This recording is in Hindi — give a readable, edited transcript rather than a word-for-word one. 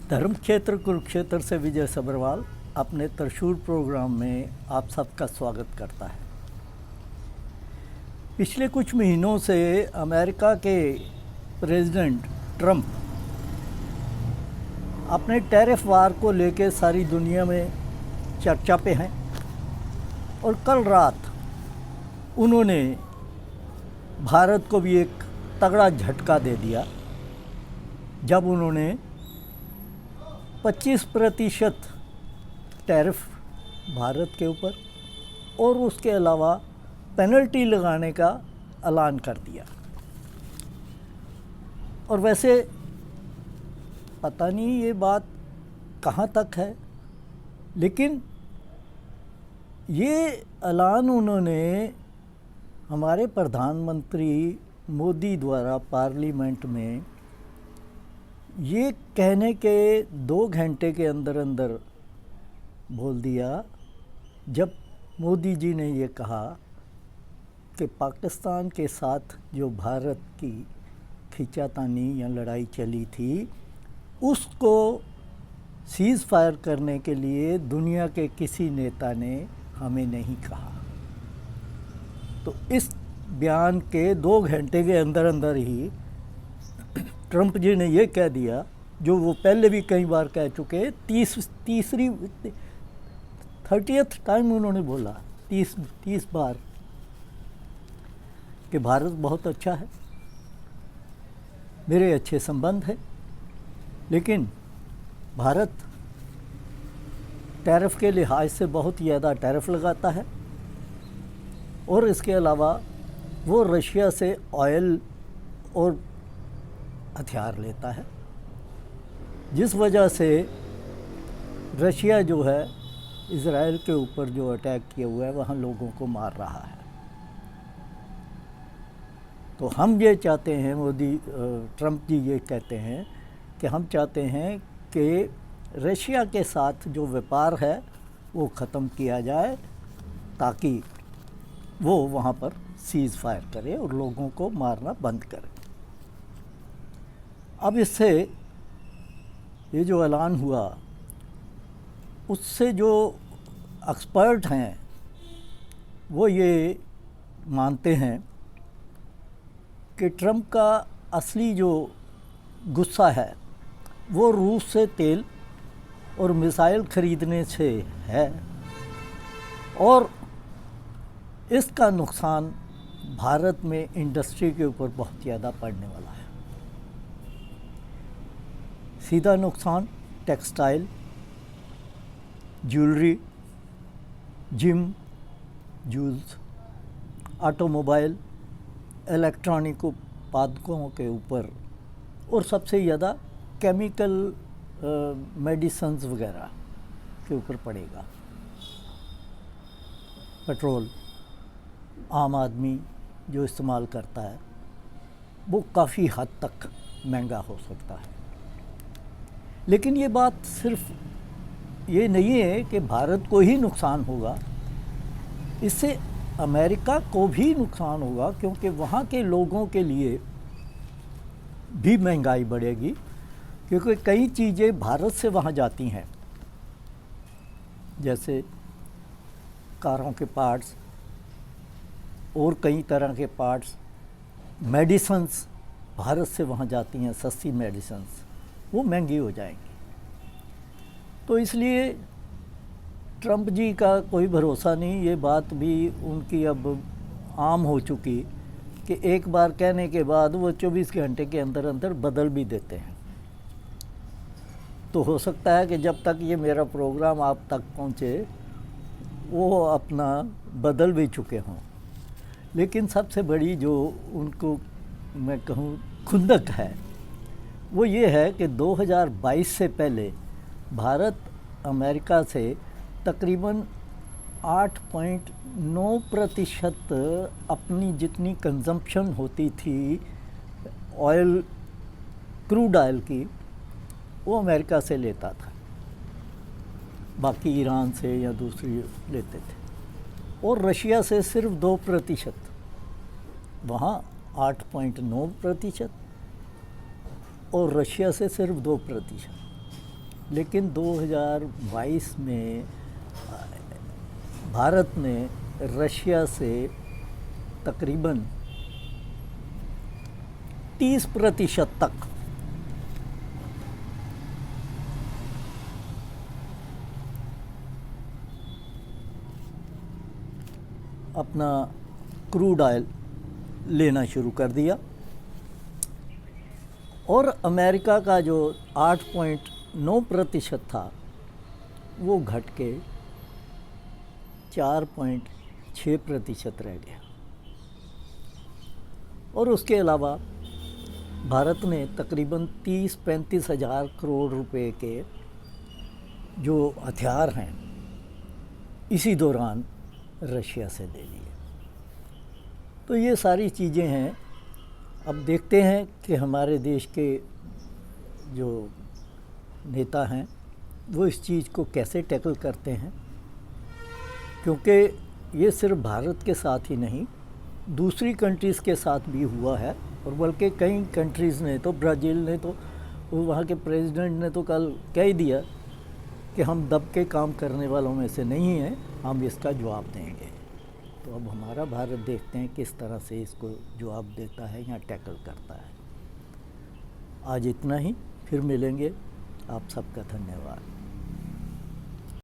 धर्म क्षेत्र कुरुक्षेत्र से विजय सब्रवाल अपने त्रिशूल प्रोग्राम में आप सबका स्वागत करता है। पिछले कुछ महीनों से अमेरिका के प्रेसिडेंट ट्रंप अपने टैरिफ वार को लेकर सारी दुनिया में चर्चा पे हैं और कल रात उन्होंने भारत को भी एक तगड़ा झटका दे दिया जब उन्होंने 25% टैरिफ भारत के ऊपर और उसके अलावा पेनल्टी लगाने का ऐलान कर दिया। और वैसे पता नहीं ये बात कहाँ तक है, लेकिन ये ऐलान उन्होंने हमारे प्रधानमंत्री मोदी द्वारा पार्लियामेंट में ये कहने के 2 घंटे के अंदर अंदर बोल दिया, जब मोदी जी ने ये कहा कि पाकिस्तान के साथ जो भारत की खींचातानी या लड़ाई चली थी उसको सीज़ फायर करने के लिए दुनिया के किसी नेता ने हमें नहीं कहा। तो इस बयान के 2 घंटे के अंदर अंदर ही ट्रंप जी ने ये कह दिया, जो वो पहले भी कई बार कह चुके, 30th टाइम उन्होंने बोला 30 बार कि भारत बहुत अच्छा है, मेरे अच्छे संबंध है, लेकिन भारत टैरिफ के लिहाज से बहुत ज़्यादा टैरिफ लगाता है और इसके अलावा वो रशिया से ऑयल और हथियार लेता है, जिस वजह से रशिया जो है इज़राइल के ऊपर जो अटैक किया हुआ है वहाँ लोगों को मार रहा है। तो हम ये चाहते हैं, ट्रंप जी ये कहते हैं कि हम चाहते हैं कि रशिया के साथ जो व्यापार है वो ख़त्म किया जाए ताकि वो वहाँ पर सीज़ फायर करे और लोगों को मारना बंद करे। अब इससे ये जो ऐलान हुआ उससे जो एक्सपर्ट हैं वो ये मानते हैं कि ट्रंप का असली जो गुस्सा है वो रूस से तेल और मिसाइल ख़रीदने से है और इसका नुकसान भारत में इंडस्ट्री के ऊपर बहुत ज़्यादा पड़ने वाला है। सीधा नुकसान textile, jewellery, gems, jewels, automobile, electronic उत्पादकों के ऊपर और सबसे ज़्यादा केमिकल मेडिसिन्स वगैरह के ऊपर पड़ेगा। पेट्रोल आम आदमी जो इस्तेमाल करता है वो काफ़ी हद तक महंगा हो सकता है। लेकिन ये बात सिर्फ ये नहीं है कि भारत को ही नुकसान होगा, इससे अमेरिका को भी नुकसान होगा, क्योंकि वहाँ के लोगों के लिए भी महंगाई बढ़ेगी, क्योंकि कई चीज़ें भारत से वहाँ जाती हैं, जैसे कारों के पार्ट्स और कई तरह के पार्ट्स, मेडिसिन्स भारत से वहाँ जाती हैं, सस्ती मेडिसिन्स, वो महंगी हो जाएंगी। तो इसलिए ट्रंप जी का कोई भरोसा नहीं। ये बात भी उनकी अब आम हो चुकी कि एक बार कहने के बाद वो 24 घंटे के अंदर अंदर बदल भी देते हैं। तो हो सकता है कि जब तक ये मेरा प्रोग्राम आप तक पहुँचे वो अपना बदल भी चुके हों। लेकिन सबसे बड़ी जो उनको मैं कहूँ खुंदक है वो ये है कि 2022 से पहले भारत अमेरिका से तकरीबन 8.9% अपनी जितनी कंजम्पशन होती थी ऑयल, क्रूड ऑयल की, वो अमेरिका से लेता था, बाकी ईरान से या दूसरी लेते थे, और रशिया से सिर्फ 2%, वहाँ 8.9% और रशिया से सिर्फ 2%। लेकिन 2022 में भारत ने रशिया से तकरीबन 30% तक अपना क्रूड ऑयल लेना शुरू कर दिया, और अमेरिका का जो 8.9% था वो घट के 4.6% रह गया। और उसके अलावा भारत ने तकरीबन 30-35 हज़ार करोड़ रुपए के जो हथियार हैं इसी दौरान रशिया से ले लिए। तो ये सारी चीज़ें हैं। अब देखते हैं कि हमारे देश के जो नेता हैं वो इस चीज़ को कैसे टैकल करते हैं, क्योंकि ये सिर्फ भारत के साथ ही नहीं, दूसरी कंट्रीज़ के साथ भी हुआ है। और बल्कि कई कंट्रीज़ ने तो, ब्राज़ील ने तो, वहाँ के प्रेसिडेंट ने तो कल कह ही दिया कि हम दब के काम करने वालों में से नहीं हैं, हम इसका जवाब देंगे। तो अब हमारा भारत देखते हैं किस तरह से इसको जवाब देता है या टैकल करता है। आज इतना ही, फिर मिलेंगे। आप सबका धन्यवाद।